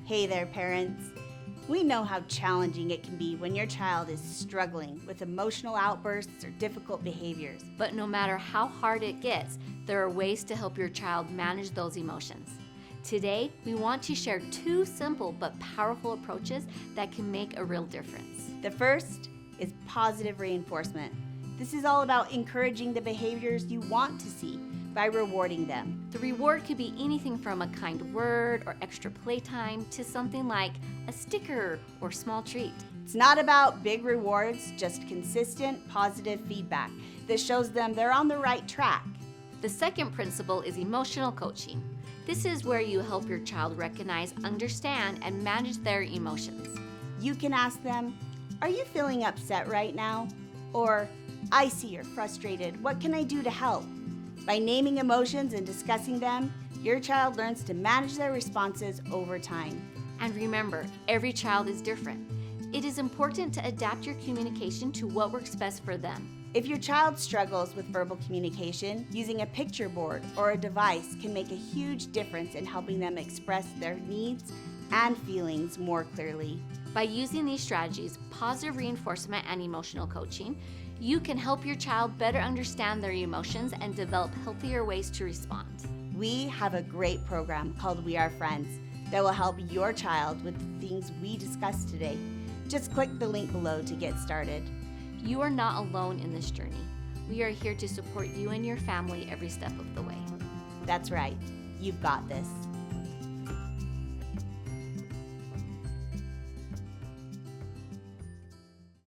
Hey there, parents. We know how challenging it can be when your child is struggling with emotional outbursts or difficult behaviors. But no matter how hard it gets, there are ways to help your child manage those emotions. Today, we want to share 2 simple but powerful approaches that can make a real difference. The first is positive reinforcement. This is all about encouraging the behaviors you want to see by rewarding them. The reward could be anything from a kind word or extra playtime to something like a sticker or small treat. It's not about big rewards, just consistent positive feedback that shows them they're on the right track. The second principle is emotional coaching. This is where you help your child recognize, understand, and manage their emotions. You can ask them, "Are you feeling upset right now?" Or, "I see you're frustrated. What can I do to help?" By naming emotions and discussing them, your child learns to manage their responses over time. And remember, every child is different. It is important to adapt your communication to what works best for them. If your child struggles with verbal communication, using a picture board or a device can make a huge difference in helping them express their needs and feelings more clearly. By using these strategies, positive reinforcement and emotional coaching, you can help your child better understand their emotions and develop healthier ways to respond. We have a great program called We Are Friends that will help your child with the things we discussed today. Just click the link below to get started. You are not alone in this journey. We are here to support you and your family every step of the way. That's right. You've got this.